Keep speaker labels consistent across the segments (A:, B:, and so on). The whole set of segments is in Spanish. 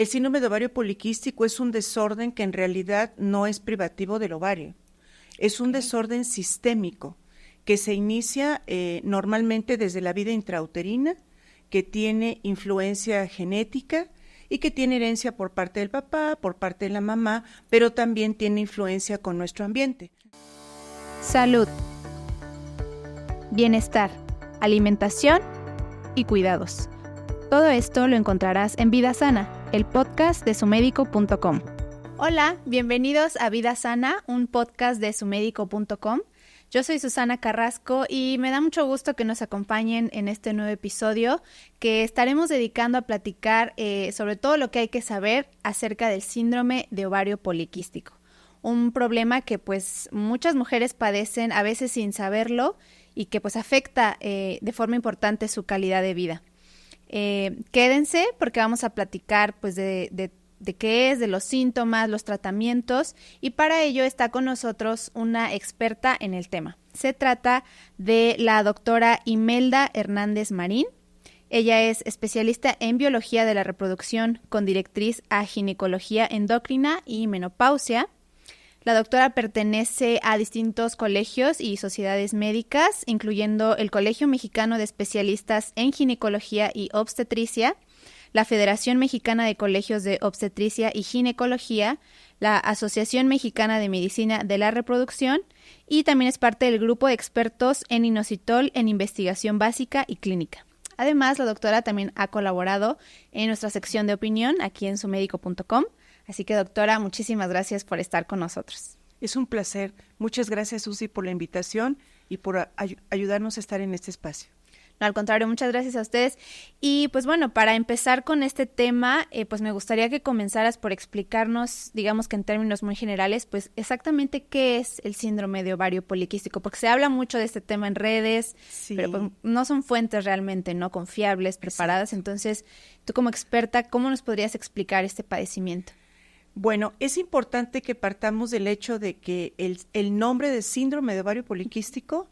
A: El síndrome de ovario poliquístico es un desorden que en realidad no es privativo del ovario. Es un desorden sistémico que se inicia normalmente desde la vida intrauterina, que tiene influencia genética y que tiene herencia por parte del papá, por parte de la mamá, pero también tiene influencia con nuestro ambiente.
B: Salud, bienestar, alimentación y cuidados. Todo esto lo encontrarás en Vida Sana, el podcast de sumedico.com. Hola, bienvenidos a Vida Sana, un podcast de sumedico.com. Yo soy Susana Carrasco y me da mucho gusto que nos acompañen en este nuevo episodio que estaremos dedicando a platicar sobre todo lo que hay que saber acerca del síndrome de ovario poliquístico. Un problema que pues muchas mujeres padecen a veces sin saberlo y que pues afecta de forma importante su calidad de vida. Quédense porque vamos a platicar pues de qué es, de los síntomas, los tratamientos, y para ello está con nosotros una experta en el tema. Se trata de la doctora Imelda Hernández Marín. Ella es especialista en biología de la reproducción con directriz a ginecología endocrina y menopausia. La doctora pertenece a distintos colegios y sociedades médicas, incluyendo el Colegio Mexicano de Especialistas en Ginecología y Obstetricia, la Federación Mexicana de Colegios de Obstetricia y Ginecología, la Asociación Mexicana de Medicina de la Reproducción y también es parte del grupo de expertos en inositol en investigación básica y clínica. Además, la doctora también ha colaborado en nuestra sección de opinión aquí en sumedico.com. Así que, doctora, muchísimas gracias por estar con nosotros.
A: Es un placer. Muchas gracias, Susi, por la invitación y por ayudarnos a estar en este espacio.
B: No, al contrario, muchas gracias a ustedes. Y pues bueno, para empezar con este tema, pues me gustaría que comenzaras por explicarnos, digamos que en términos muy generales, pues exactamente qué es el síndrome de ovario poliquístico, porque se habla mucho de este tema en redes, sí, pero pues no son fuentes realmente no confiables, preparadas. Exacto. Entonces, tú como experta, ¿cómo nos podrías explicar este padecimiento?
A: Bueno, es importante que partamos del hecho de que el nombre de síndrome de ovario poliquístico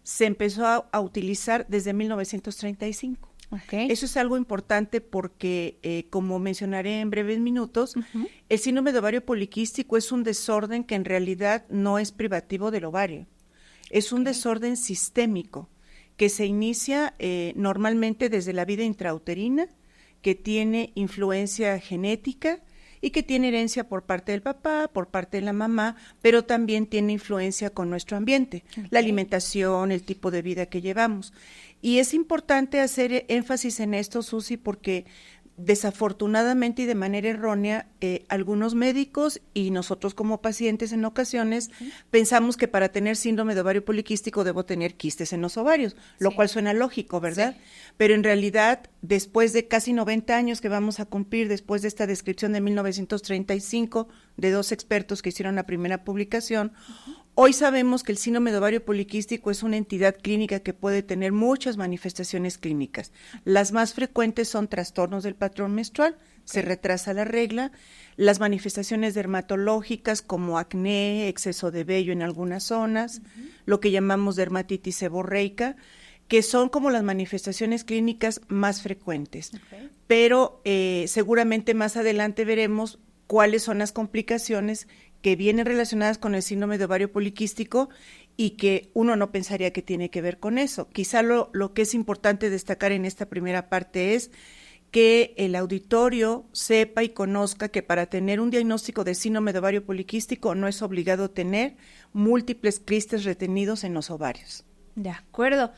A: se empezó a utilizar desde 1935. Okay. Eso es algo importante porque, como mencionaré en breves minutos, el síndrome de ovario poliquístico es un desorden que en realidad no es privativo del ovario. Es un desorden sistémico que se inicia normalmente desde la vida intrauterina, que tiene influencia genética y que tiene herencia por parte del papá, por parte de la mamá, pero también tiene influencia con nuestro ambiente, la alimentación, el tipo de vida que llevamos. Y es importante hacer énfasis en esto, Susi, porque desafortunadamente y de manera errónea, algunos médicos y nosotros como pacientes en ocasiones pensamos que para tener síndrome de ovario poliquístico debo tener quistes en los ovarios, lo cual suena lógico, ¿verdad? Sí. Pero en realidad, después de casi 90 años que vamos a cumplir, después de esta descripción de 1935 de dos expertos que hicieron la primera publicación, hoy sabemos que el síndrome de ovario poliquístico es una entidad clínica que puede tener muchas manifestaciones clínicas. Las más frecuentes son trastornos del patrón menstrual, se retrasa la regla, las manifestaciones dermatológicas como acné, exceso de vello en algunas zonas, lo que llamamos dermatitis seborreica, que son como las manifestaciones clínicas más frecuentes. Pero seguramente más adelante veremos cuáles son las complicaciones que vienen relacionadas con el síndrome de ovario poliquístico y que uno no pensaría que tiene que ver con eso. Quizá lo que es importante destacar en esta primera parte es que el auditorio sepa y conozca que para tener un diagnóstico de síndrome de ovario poliquístico no es obligado tener múltiples quistes retenidos en los ovarios.
B: De acuerdo.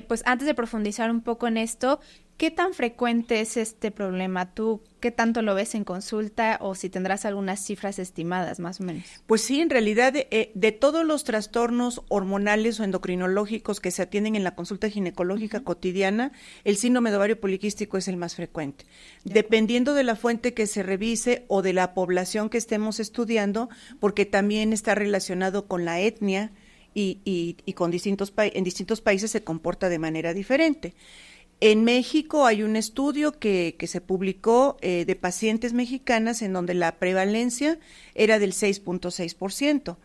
B: Pues antes de profundizar un poco en esto, ¿qué tan frecuente es este problema? ¿Tú qué tanto lo ves en consulta o si tendrás algunas cifras estimadas más o menos?
A: Pues sí, en realidad de todos los trastornos hormonales o endocrinológicos que se atienden en la consulta ginecológica cotidiana, el síndrome de ovario poliquístico es el más frecuente. Dependiendo de la fuente que se revise o de la población que estemos estudiando, porque también está relacionado con la etnia y con en distintos países se comporta de manera diferente. En México hay un estudio que se publicó de pacientes mexicanas en donde la prevalencia era del 6.6%.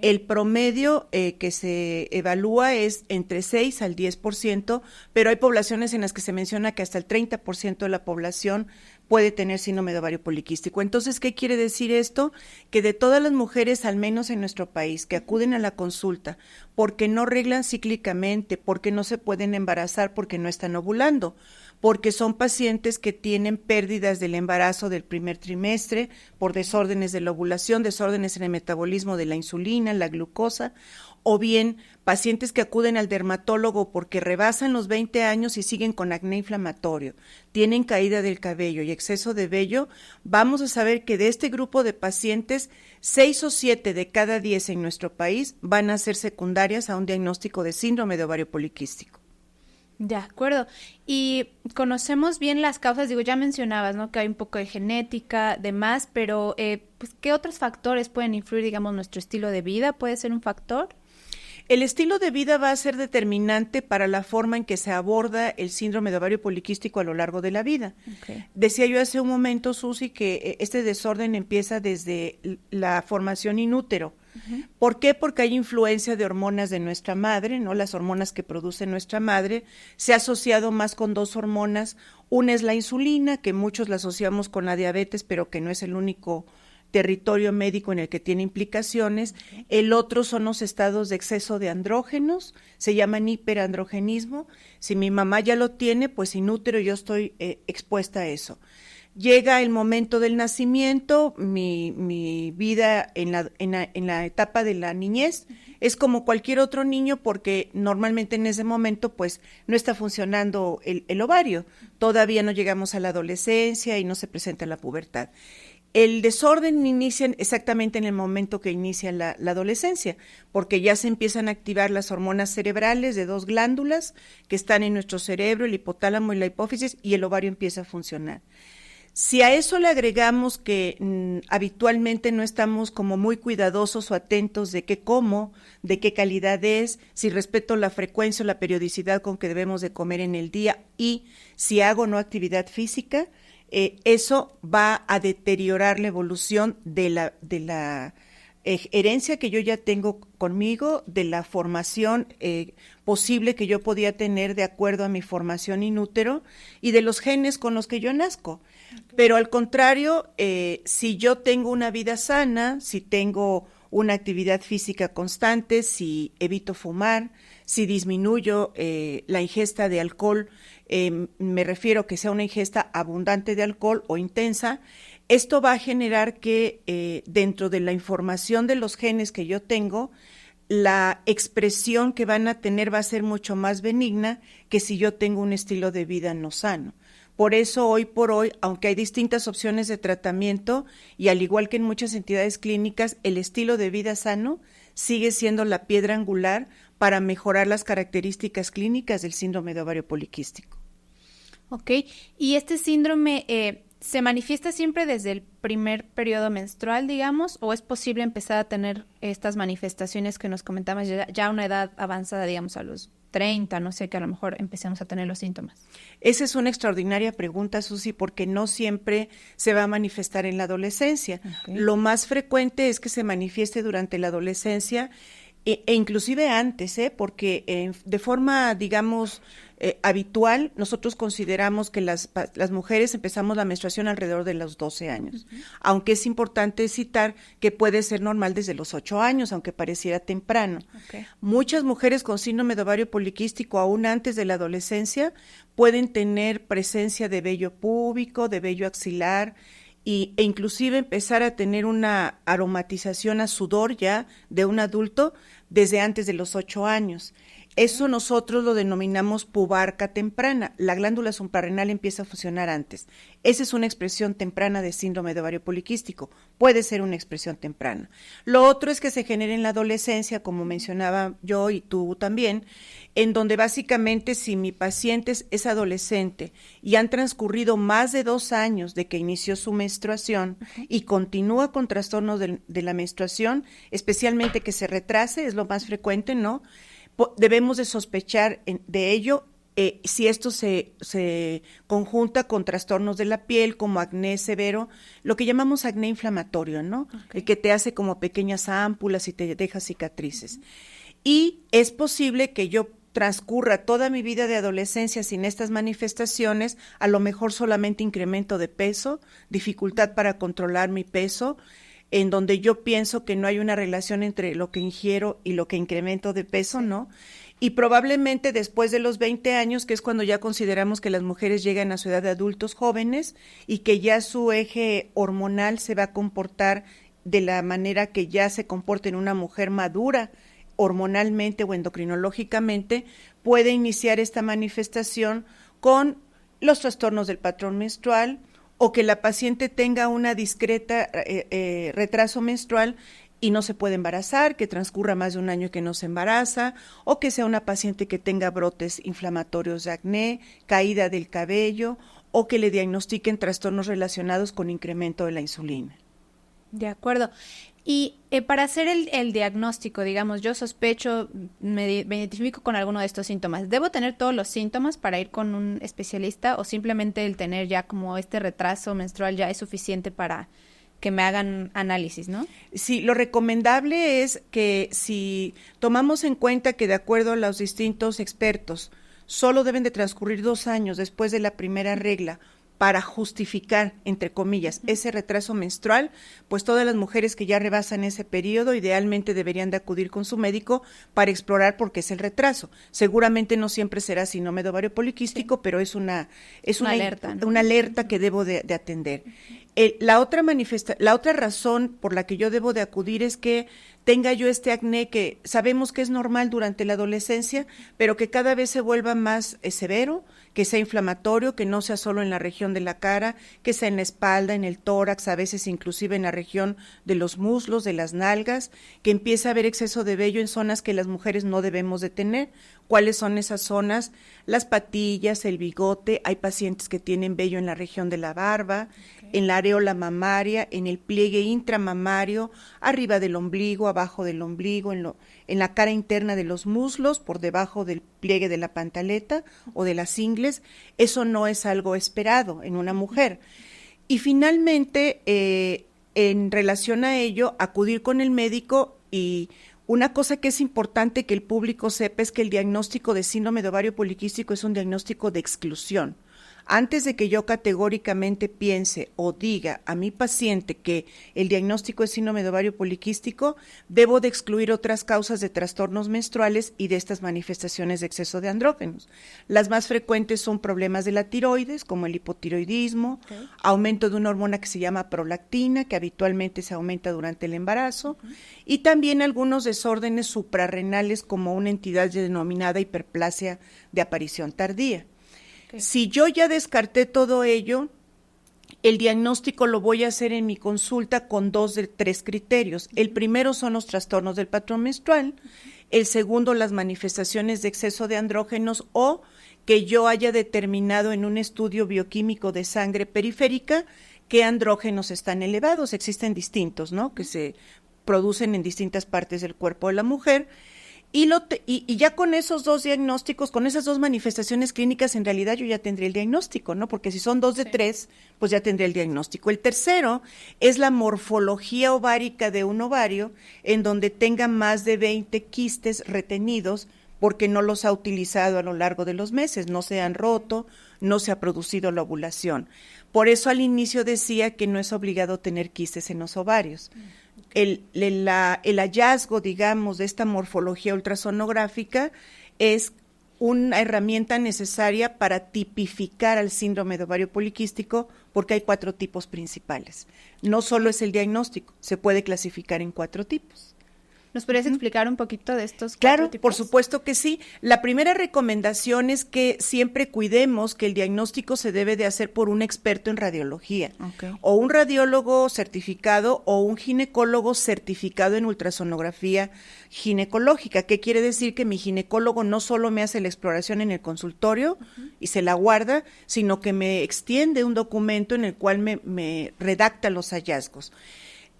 A: El promedio que se evalúa es entre 6 al 10%, pero hay poblaciones en las que se menciona que hasta el 30% de la población puede tener síndrome de ovario poliquístico. Entonces, ¿qué quiere decir esto? Que de todas las mujeres, al menos en nuestro país, que acuden a la consulta porque no reglan cíclicamente, porque no se pueden embarazar, porque no están ovulando, porque son pacientes que tienen pérdidas del embarazo del primer trimestre por desórdenes de la ovulación, desórdenes en el metabolismo de la insulina, la glucosa, o bien pacientes que acuden al dermatólogo porque rebasan los 20 años y siguen con acné inflamatorio, tienen caída del cabello y exceso de vello. Vamos a saber que de este grupo de pacientes, 6 o 7 de cada 10 en nuestro país van a ser secundarias a un diagnóstico de síndrome de ovario poliquístico.
B: De acuerdo. Y conocemos bien las causas, ya mencionabas, ¿no? Que hay un poco de genética, demás, pero pues, ¿qué otros factores pueden influir, digamos, nuestro estilo de vida? ¿Puede ser un factor?
A: El estilo de vida va a ser determinante para la forma en que se aborda el síndrome de ovario poliquístico a lo largo de la vida. Okay. Decía yo hace un momento, Susi, que este desorden empieza desde la formación in útero. Uh-huh. ¿Por qué? Porque hay influencia de hormonas de nuestra madre, ¿no? Las hormonas que produce nuestra madre. Se ha asociado más con 2 hormonas. Una es la insulina, que muchos la asociamos con la diabetes, pero que no es el único territorio médico en el que tiene implicaciones. Okay. El otro son los estados de exceso de andrógenos, se llaman hiperandrogenismo. Si mi mamá ya lo tiene, pues in útero yo estoy expuesta a eso. Llega el momento del nacimiento, mi vida en la etapa de la niñez es como cualquier otro niño, porque normalmente en ese momento pues no está funcionando el ovario, todavía no llegamos a la adolescencia y no se presenta la pubertad. El desorden inicia exactamente en el momento que inicia la adolescencia, porque ya se empiezan a activar las hormonas cerebrales de 2 glándulas que están en nuestro cerebro, el hipotálamo y la hipófisis, y el ovario empieza a funcionar. Si a eso le agregamos que habitualmente no estamos como muy cuidadosos o atentos de qué como, de qué calidad es, si respeto la frecuencia o la periodicidad con que debemos de comer en el día y si hago o no actividad física, eso va a deteriorar la evolución de la herencia que yo ya tengo conmigo, de la formación posible que yo podía tener de acuerdo a mi formación in útero y de los genes con los que yo nazco. Okay. Pero al contrario, si yo tengo una vida sana, si tengo una actividad física constante, si evito fumar, si disminuyo la ingesta de alcohol, me refiero que sea una ingesta abundante de alcohol o intensa, esto va a generar que dentro de la información de los genes que yo tengo, la expresión que van a tener va a ser mucho más benigna que si yo tengo un estilo de vida no sano. Por eso, hoy por hoy, aunque hay distintas opciones de tratamiento y al igual que en muchas entidades clínicas, el estilo de vida sano sigue siendo la piedra angular para mejorar las características clínicas del síndrome de ovario poliquístico.
B: Ok, y este síndrome ¿se manifiesta siempre desde el primer periodo menstrual, digamos, o es posible empezar a tener estas manifestaciones que nos comentabas ya a una edad avanzada, digamos, a los 30, no sé, que a lo mejor empecemos a tener los síntomas?
A: Esa es una extraordinaria pregunta, Susi, porque no siempre se va a manifestar en la adolescencia. Okay. Lo más frecuente es que se manifieste durante la adolescencia e inclusive antes, porque de forma, digamos, habitual, nosotros consideramos que las mujeres empezamos la menstruación alrededor de los 12 años, uh-huh. Aunque es importante citar que puede ser normal desde los 8 años, aunque pareciera temprano. Okay. Muchas mujeres con síndrome de ovario poliquístico, aún antes de la adolescencia, pueden tener presencia de vello púbico, de vello axilar, e inclusive empezar a tener una aromatización a sudor ya de un adulto desde antes de los 8 años. Eso nosotros lo denominamos pubarca temprana. La glándula suprarrenal empieza a funcionar antes. Esa es una expresión temprana de síndrome de ovario poliquístico. Puede ser una expresión temprana. Lo otro es que se genera en la adolescencia, como mencionaba yo y tú también, en donde básicamente si mi paciente es adolescente y han transcurrido más de 2 años de que inició su menstruación y continúa con trastornos de la menstruación, especialmente que se retrase, es lo más frecuente, ¿no? Debemos de sospechar de ello si esto se conjunta con trastornos de la piel como acné severo, lo que llamamos acné inflamatorio, ¿no? Okay. El que te hace como pequeñas ámpulas y te deja cicatrices. Y es posible que yo transcurra toda mi vida de adolescencia sin estas manifestaciones, a lo mejor solamente incremento de peso, dificultad para controlar mi peso, en donde yo pienso que no hay una relación entre lo que ingiero y lo que incremento de peso, ¿no? Y probablemente después de los 20 años, que es cuando ya consideramos que las mujeres llegan a su edad de adultos jóvenes y que ya su eje hormonal se va a comportar de la manera que ya se comporta en una mujer madura, hormonalmente o endocrinológicamente, puede iniciar esta manifestación con los trastornos del patrón menstrual o que la paciente tenga una discreta retraso menstrual y no se puede embarazar, que transcurra más de un año que no se embaraza, o que sea una paciente que tenga brotes inflamatorios de acné, caída del cabello, o que le diagnostiquen trastornos relacionados con incremento de la insulina.
B: De acuerdo. Y para hacer el diagnóstico, digamos, yo sospecho, me identifico con alguno de estos síntomas. ¿Debo tener todos los síntomas para ir con un especialista o simplemente el tener ya como este retraso menstrual ya es suficiente para que me hagan análisis, ¿no?
A: Sí, lo recomendable es que si tomamos en cuenta que de acuerdo a los distintos expertos, solo deben de transcurrir 2 años después de la primera regla para justificar, entre comillas, ese retraso menstrual, pues todas las mujeres que ya rebasan ese periodo idealmente deberían de acudir con su médico para explorar por qué es el retraso. Seguramente no siempre será síndrome de ovario poliquístico, sí, pero es una alerta, ¿no? Una alerta que debo de atender. La otra razón por la que yo debo de acudir es que tenga yo este acné que sabemos que es normal durante la adolescencia, pero que cada vez se vuelva más severo, que sea inflamatorio, que no sea solo en la región de la cara, que sea en la espalda, en el tórax, a veces inclusive en la región de los muslos, de las nalgas, que empiece a haber exceso de vello en zonas que las mujeres no debemos de tener. ¿Cuáles son esas zonas? Las patillas, el bigote, hay pacientes que tienen vello en la región de la barba, en la areola mamaria, en el pliegue intramamario, arriba del ombligo, abajo del ombligo, en la cara interna de los muslos, por debajo del pliegue de la pantaleta o de las ingles. Eso no es algo esperado en una mujer. Y finalmente, en relación a ello, acudir con el médico. Y una cosa que es importante que el público sepa es que el diagnóstico de síndrome de ovario poliquístico es un diagnóstico de exclusión. Antes de que yo categóricamente piense o diga a mi paciente que el diagnóstico es síndrome de ovario poliquístico, debo de excluir otras causas de trastornos menstruales y de estas manifestaciones de exceso de andrógenos. Las más frecuentes son problemas de la tiroides, como el hipotiroidismo, aumento de una hormona que se llama prolactina, que habitualmente se aumenta durante el embarazo, y también algunos desórdenes suprarrenales como una entidad denominada hiperplasia de aparición tardía. Si yo ya descarté todo ello, el diagnóstico lo voy a hacer en mi consulta con 2 de 3 criterios. El primero son los trastornos del patrón menstrual, el segundo las manifestaciones de exceso de andrógenos o que yo haya determinado en un estudio bioquímico de sangre periférica qué andrógenos están elevados. Existen distintos, ¿no?, que se producen en distintas partes del cuerpo de la mujer. Y ya con esos 2 diagnósticos, con esas 2 manifestaciones clínicas, en realidad yo ya tendría el diagnóstico, ¿no? Porque si son 2 de 3, pues ya tendría el diagnóstico. El tercero es la morfología ovárica de un ovario, en donde tenga más de 20 quistes retenidos, porque no los ha utilizado a lo largo de los meses, no se han roto, no se ha producido la ovulación. Por eso al inicio decía que no es obligado tener quistes en los ovarios. El hallazgo, digamos, de esta morfología ultrasonográfica es una herramienta necesaria para tipificar al síndrome de ovario poliquístico, porque hay 4 tipos principales. No solo es el diagnóstico, se puede clasificar en 4 tipos.
B: ¿Nos podrías explicar un poquito de estos 4
A: Claro,
B: tipos?
A: Por supuesto que sí. La primera recomendación es que siempre cuidemos que el diagnóstico se debe de hacer por un experto en radiología, o un radiólogo certificado o un ginecólogo certificado en ultrasonografía ginecológica. ¿Qué quiere decir? Que mi ginecólogo no solo me hace la exploración en el consultorio y se la guarda, sino que me extiende un documento en el cual me redacta los hallazgos.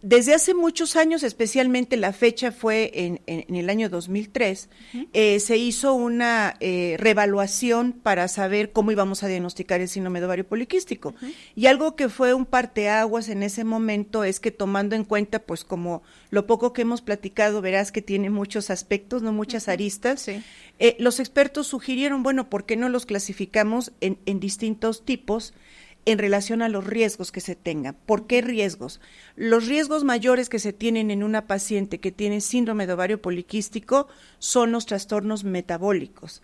A: Desde hace muchos años, especialmente la fecha fue en el año 2003, se hizo una reevaluación para saber cómo íbamos a diagnosticar el síndrome de ovario poliquístico. Y algo que fue un parteaguas en ese momento es que, tomando en cuenta, pues como lo poco que hemos platicado, verás que tiene muchos aspectos, no muchas aristas,
B: Sí.
A: Los expertos sugirieron, bueno, ¿por qué no los clasificamos en distintos tipos en relación a los riesgos que se tengan? ¿Por qué riesgos? Los riesgos mayores que se tienen en una paciente que tiene síndrome de ovario poliquístico son los trastornos metabólicos.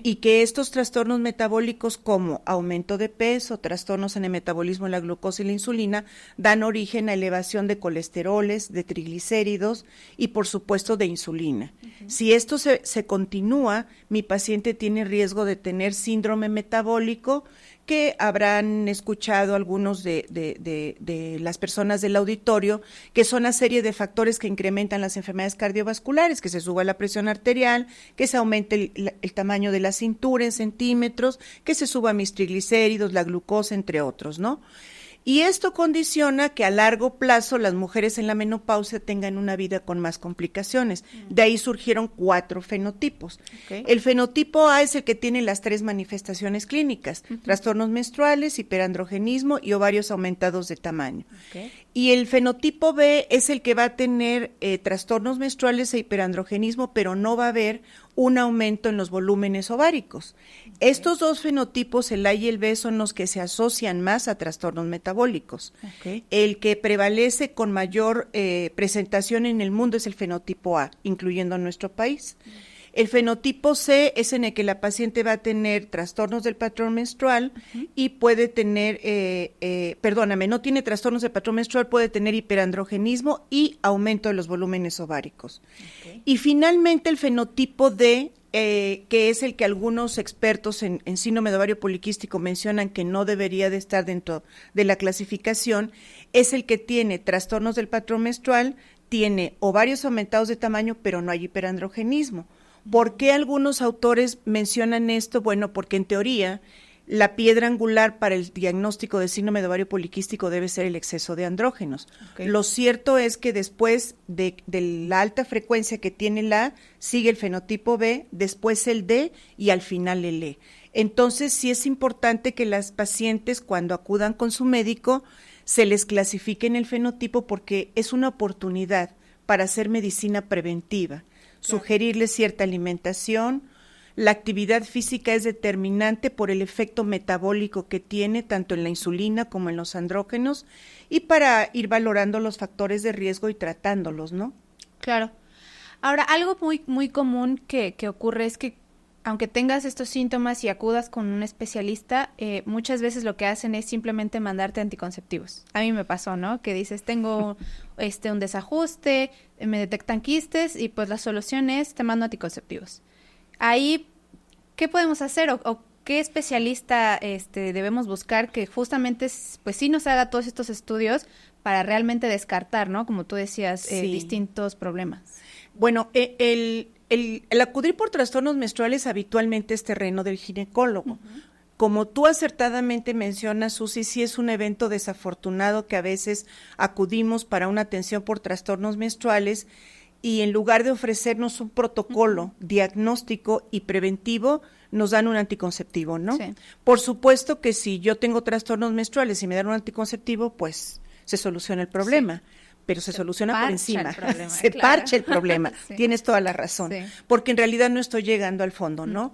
A: Y que estos trastornos metabólicos, como aumento de peso, trastornos en el metabolismo de la glucosa y la insulina, dan origen a elevación de colesteroles, de triglicéridos y, por supuesto, de insulina. Si esto se continúa, mi paciente tiene riesgo de tener síndrome metabólico, que habrán escuchado algunos de las personas del auditorio, que son una serie de factores que incrementan las enfermedades cardiovasculares, que se suba la presión arterial, que se aumente el tamaño de la cintura en centímetros, que se suba mis triglicéridos, la glucosa, entre otros, ¿no? Y esto condiciona que a largo plazo las mujeres en la menopausia tengan una vida con más complicaciones. De ahí surgieron 4 fenotipos. El fenotipo A es el que tiene las 3 manifestaciones clínicas: trastornos menstruales, hiperandrogenismo y ovarios aumentados de tamaño. Y el fenotipo B es el que va a tener trastornos menstruales e hiperandrogenismo, pero no va a haber un aumento en los volúmenes ováricos. Estos 2 fenotipos, el A y el B, son los que se asocian más a trastornos metabólicos. El que prevalece con mayor presentación en el mundo es el fenotipo A, incluyendo nuestro país. El fenotipo C es en el que la paciente va a tener trastornos del patrón menstrual y puede tener, no tiene trastornos del patrón menstrual, puede tener hiperandrogenismo y aumento de los volúmenes ováricos. Y finalmente el fenotipo D, que es el que algunos expertos en síndrome de ovario poliquístico mencionan que no debería de estar dentro de la clasificación, es el que tiene trastornos del patrón menstrual, tiene ovarios aumentados de tamaño, pero no hay hiperandrogenismo. ¿Por qué algunos autores mencionan esto? Bueno, porque en teoría la piedra angular para el diagnóstico de síndrome de ovario poliquístico debe ser el exceso de andrógenos. Lo cierto es que después de la alta frecuencia que tiene la A, sigue el fenotipo B, después el D y al final el E. Entonces sí es importante que las pacientes, cuando acudan con su médico, se les clasifique en el fenotipo, porque es una oportunidad para hacer medicina preventiva. Sugerirles cierta alimentación. La actividad física es determinante por el efecto metabólico que tiene tanto en la insulina como en los andrógenos, y para ir valorando los factores de riesgo y tratándolos, ¿no?
B: Claro. Ahora, algo muy común que ocurre es que, aunque tengas estos síntomas y acudas con un especialista, muchas veces lo que hacen es simplemente mandarte anticonceptivos. A mí me pasó, ¿no? Que dices, tengo un desajuste, me detectan quistes y pues la solución es, te mando anticonceptivos. Ahí, ¿qué podemos hacer o qué especialista debemos buscar que justamente pues sí nos haga todos estos estudios para realmente descartar, ¿no? Como tú decías, distintos problemas.
A: Bueno, el acudir por trastornos menstruales habitualmente es terreno del ginecólogo. Como tú acertadamente mencionas, Susi, sí es un evento desafortunado que a veces acudimos para una atención por trastornos menstruales y en lugar de ofrecernos un protocolo diagnóstico y preventivo, nos dan un anticonceptivo, ¿no? Sí. Por supuesto que si yo tengo trastornos menstruales y me dan un anticonceptivo, pues se soluciona el problema. Sí. Pero se soluciona por encima, se parcha el problema, tienes toda la razón, porque en realidad no estoy llegando al fondo, ¿no?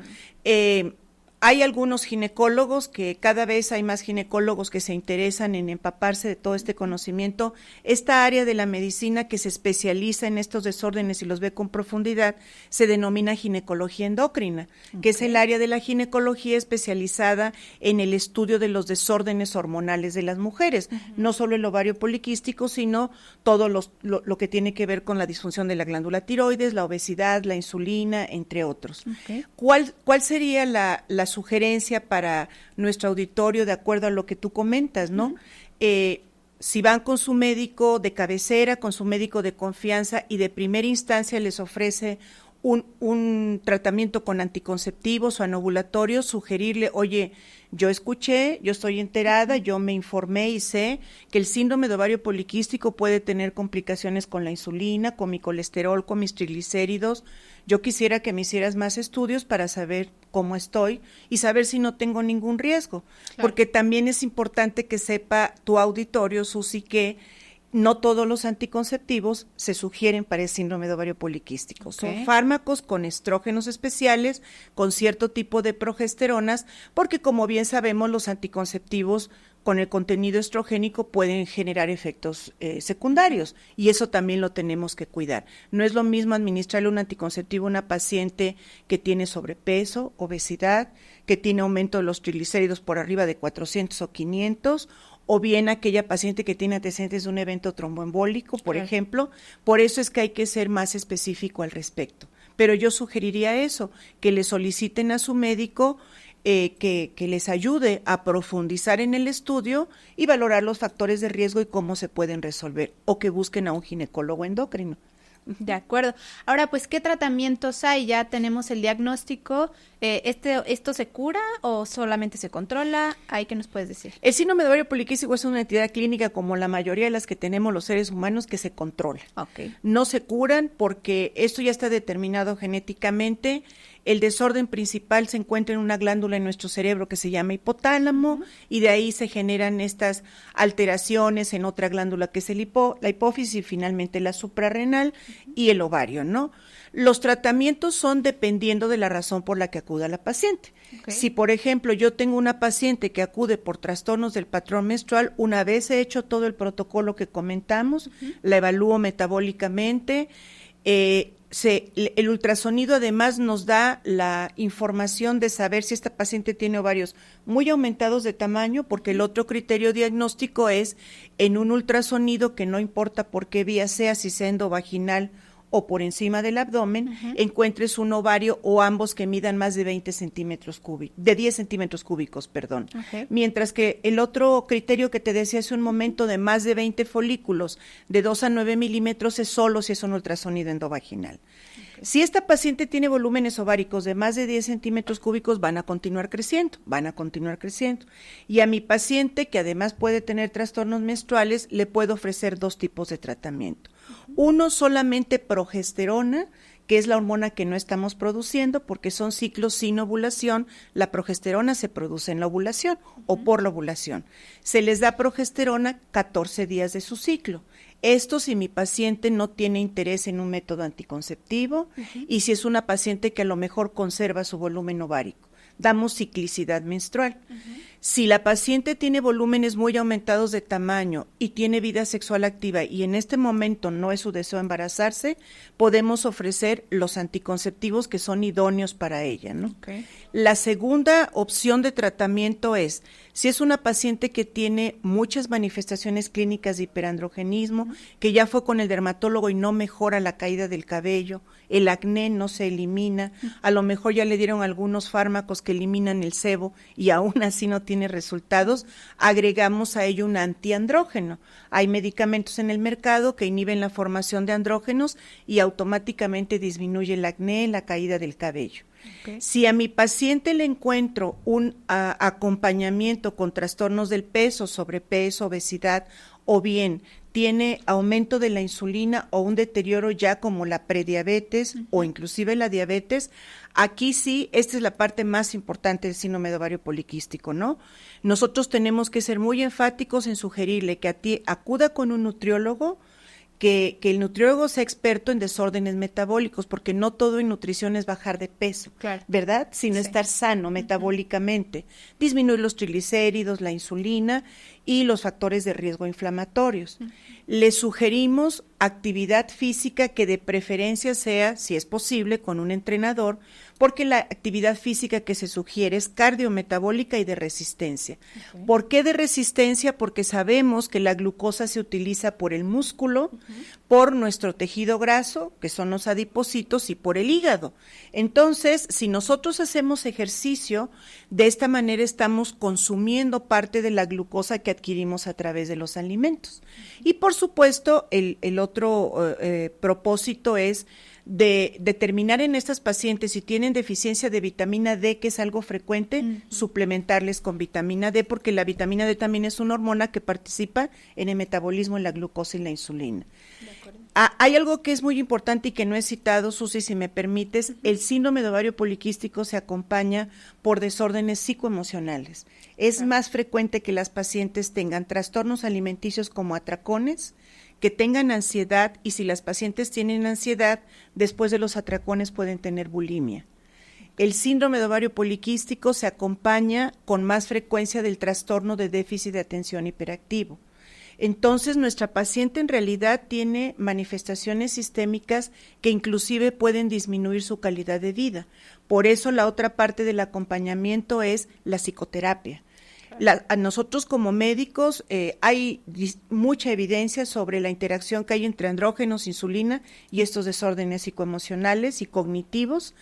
A: Hay algunos ginecólogos, que cada vez hay más ginecólogos que se interesan en empaparse de todo este conocimiento. Esta área de la medicina que se especializa en estos desórdenes y los ve con profundidad se denomina ginecología endocrina, que es el área de la ginecología especializada en el estudio de los desórdenes hormonales de las mujeres, no solo el ovario poliquístico, sino todo lo que tiene que ver con la disfunción de la glándula tiroides, la obesidad, la insulina, entre otros. ¿Cuál sería la sugerencia para nuestro auditorio de acuerdo a lo que tú comentas, ¿no? Si van con su médico de cabecera, con su médico de confianza y de primera instancia les ofrece un tratamiento con anticonceptivos o anovulatorios, sugerirle, oye, yo escuché, yo estoy enterada, yo me informé y sé que el síndrome de ovario poliquístico puede tener complicaciones con la insulina, con mi colesterol, con mis triglicéridos. Yo quisiera que me hicieras más estudios para saber cómo estoy y saber si no tengo ningún riesgo. Claro. Porque también es importante que sepa tu auditorio, Susi, que no todos los anticonceptivos se sugieren para el síndrome de ovario poliquístico. Okay. Son fármacos con estrógenos especiales, con cierto tipo de progesteronas, porque como bien sabemos, los anticonceptivos con el contenido estrogénico pueden generar efectos secundarios, y eso también lo tenemos que cuidar. No es lo mismo administrarle un anticonceptivo a una paciente que tiene sobrepeso, obesidad, que tiene aumento de los triglicéridos por arriba de 400 o 500, o bien aquella paciente que tiene antecedentes de un evento tromboembólico, por ejemplo. Por eso es que hay que ser más específico al respecto. Pero yo sugeriría eso, que le soliciten a su médico que les ayude a profundizar en el estudio y valorar los factores de riesgo y cómo se pueden resolver, o que busquen a un ginecólogo endocrino.
B: De acuerdo. Ahora, pues, ¿qué tratamientos hay? Ya tenemos el diagnóstico. ¿Esto se cura o solamente se controla? ¿Qué nos puedes decir?
A: El síndrome de ovario poliquístico es una entidad clínica como la mayoría de las que tenemos los seres humanos, que se controla. Okay. No se curan porque esto ya está determinado genéticamente. El desorden principal se encuentra en una glándula en nuestro cerebro que se llama hipotálamo, y de ahí se generan estas alteraciones en otra glándula que es la hipófisis, y finalmente la suprarrenal y el ovario, ¿no? Los tratamientos son dependiendo de la razón por la que acuda la paciente. Okay. Si, por ejemplo, yo tengo una paciente que acude por trastornos del patrón menstrual, una vez he hecho todo el protocolo que comentamos, la evalúo metabólicamente, el ultrasonido además nos da la información de saber si esta paciente tiene ovarios muy aumentados de tamaño, porque el otro criterio diagnóstico es en un ultrasonido, que no importa por qué vía sea, si sea endovaginal o por encima del abdomen, encuentres un ovario o ambos que midan más de 10 centímetros cúbicos, perdón. Okay. Mientras que el otro criterio que te decía hace un momento, de más de 20 folículos, de 2 a 9 milímetros, es solo si es un ultrasonido endovaginal. Okay. Si esta paciente tiene volúmenes ováricos de más de 10 centímetros cúbicos, van a continuar creciendo. Y a mi paciente, que además puede tener trastornos menstruales, le puedo ofrecer 2 tipos de tratamiento. Uno, solamente progesterona, que es la hormona que no estamos produciendo, porque son ciclos sin ovulación. La progesterona se produce en la ovulación o por la ovulación. Se les da progesterona 14 días de su ciclo. Esto si mi paciente no tiene interés en un método anticonceptivo y si es una paciente que a lo mejor conserva su volumen ovárico. Damos ciclicidad menstrual. Si la paciente tiene volúmenes muy aumentados de tamaño y tiene vida sexual activa y en este momento no es su deseo embarazarse, podemos ofrecer los anticonceptivos que son idóneos para ella, ¿no? Okay. La segunda opción de tratamiento es, si es una paciente que tiene muchas manifestaciones clínicas de hiperandrogenismo, que ya fue con el dermatólogo y no mejora la caída del cabello, el acné no se elimina, a lo mejor ya le dieron algunos fármacos que eliminan el sebo y aún así no tiene resultados, agregamos a ello un antiandrógeno. Hay medicamentos en el mercado que inhiben la formación de andrógenos y automáticamente disminuye el acné, la caída del cabello. Okay. Si a mi paciente le encuentro un acompañamiento con trastornos del peso, sobrepeso, obesidad, o bien tiene aumento de la insulina o un deterioro ya como la prediabetes o inclusive la diabetes, aquí sí, esta es la parte más importante del síndrome de ovario poliquístico, ¿no? Nosotros tenemos que ser muy enfáticos en sugerirle que acuda con un nutriólogo, que el nutriólogo sea experto en desórdenes metabólicos, porque no todo en nutrición es bajar de peso, claro, ¿verdad? Sino estar sano metabólicamente, disminuir los triglicéridos, la insulina y los factores de riesgo inflamatorios. Le sugerimos actividad física que de preferencia sea, si es posible, con un entrenador, porque la actividad física que se sugiere es cardiometabólica y de resistencia. Okay. ¿Por qué de resistencia? Porque sabemos que la glucosa se utiliza por el músculo, por nuestro tejido graso, que son los adipocitos, y por el hígado. Entonces, si nosotros hacemos ejercicio, de esta manera estamos consumiendo parte de la glucosa que adquirimos a través de los alimentos. Y por supuesto, el otro propósito es de determinar en estas pacientes si tienen deficiencia de vitamina D, que es algo frecuente, suplementarles con vitamina D, porque la vitamina D también es una hormona que participa en el metabolismo de la glucosa y la insulina. Hay algo que es muy importante y que no he citado, Susi, si me permites. El síndrome de ovario poliquístico se acompaña por desórdenes psicoemocionales. Es más frecuente que las pacientes tengan trastornos alimenticios como atracones, que tengan ansiedad, y si las pacientes tienen ansiedad, después de los atracones pueden tener bulimia. El síndrome de ovario poliquístico se acompaña con más frecuencia del trastorno de déficit de atención hiperactivo. Entonces, nuestra paciente en realidad tiene manifestaciones sistémicas que inclusive pueden disminuir su calidad de vida. Por eso la otra parte del acompañamiento es la psicoterapia. A nosotros como médicos hay mucha evidencia sobre la interacción que hay entre andrógenos, insulina y estos desórdenes psicoemocionales y cognitivos,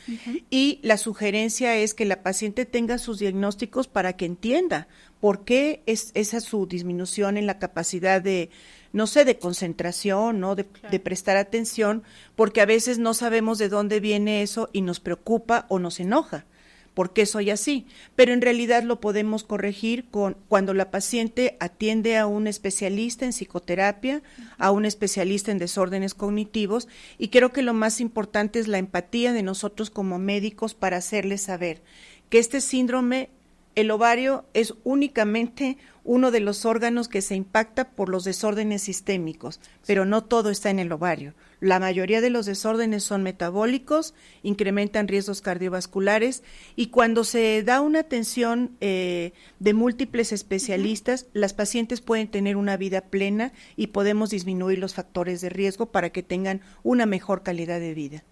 A: y la sugerencia es que la paciente tenga sus diagnósticos para que entienda por qué es esa su disminución en la capacidad de, no sé, de concentración, ¿no? De prestar atención, porque a veces no sabemos de dónde viene eso y nos preocupa o nos enoja. ¿Por qué soy así? Pero en realidad lo podemos corregir cuando la paciente atiende a un especialista en psicoterapia, a un especialista en desórdenes cognitivos, y creo que lo más importante es la empatía de nosotros como médicos para hacerles saber que este síndrome, el ovario, es únicamente uno de los órganos que se impacta por los desórdenes sistémicos, pero no todo está en el ovario. La mayoría de los desórdenes son metabólicos, incrementan riesgos cardiovasculares, y cuando se da una atención de múltiples especialistas, las pacientes pueden tener una vida plena y podemos disminuir los factores de riesgo para que tengan una mejor calidad de vida.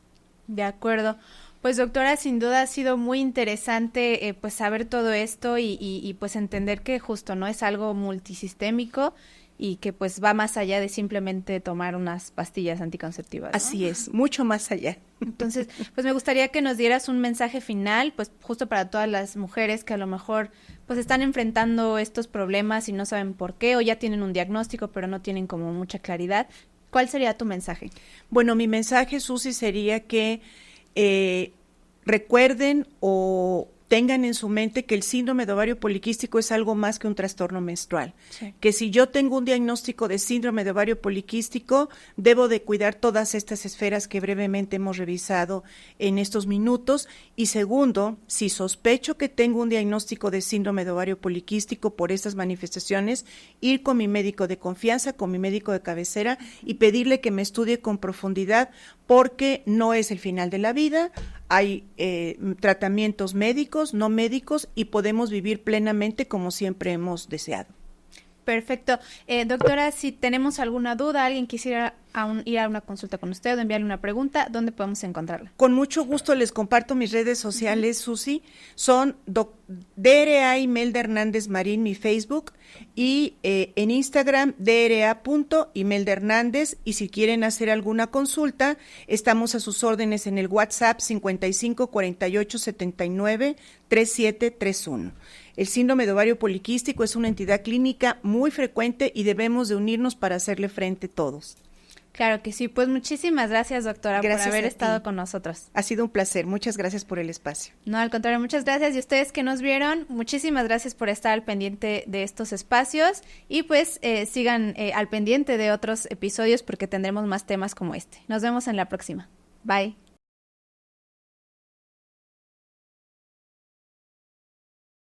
B: De acuerdo. Pues doctora, sin duda ha sido muy interesante pues saber todo esto y pues entender que justo no es algo multisistémico y que pues va más allá de simplemente tomar unas pastillas anticonceptivas, ¿no?
A: Así es, mucho más allá.
B: Entonces, pues me gustaría que nos dieras un mensaje final, pues justo para todas las mujeres que a lo mejor pues están enfrentando estos problemas y no saben por qué, o ya tienen un diagnóstico pero no tienen como mucha claridad. ¿Cuál sería tu mensaje?
A: Bueno, mi mensaje, Susi, sería que recuerden o tengan en su mente que el síndrome de ovario poliquístico es algo más que un trastorno menstrual. Sí. Que si yo tengo un diagnóstico de síndrome de ovario poliquístico, debo de cuidar todas estas esferas que brevemente hemos revisado en estos minutos. Y segundo, si sospecho que tengo un diagnóstico de síndrome de ovario poliquístico por estas manifestaciones, ir con mi médico de confianza, con mi médico de cabecera, y pedirle que me estudie con profundidad, porque no es el final de la vida. Hay tratamientos médicos, no médicos, y podemos vivir plenamente como siempre hemos deseado.
B: Perfecto. Doctora, si tenemos alguna duda, alguien quisiera ir a una consulta con usted o enviarle una pregunta, ¿dónde podemos encontrarla?
A: Con mucho gusto les comparto mis redes sociales, Susi. Son DRA Imelda Hernández Marín, mi Facebook, y en Instagram DRA.Imelda Hernández, y si quieren hacer alguna consulta, estamos a sus órdenes en el WhatsApp 55 48 79 3731. El síndrome de ovario poliquístico es una entidad clínica muy frecuente y debemos de unirnos para hacerle frente todos.
B: Claro que sí, pues muchísimas gracias, doctora, por haber estado con nosotros.
A: Ha sido un placer, muchas gracias por el espacio.
B: No, al contrario, muchas gracias, y ustedes que nos vieron, muchísimas gracias por estar al pendiente de estos espacios, y pues sigan al pendiente de otros episodios porque tendremos más temas como este. Nos vemos en la próxima. Bye.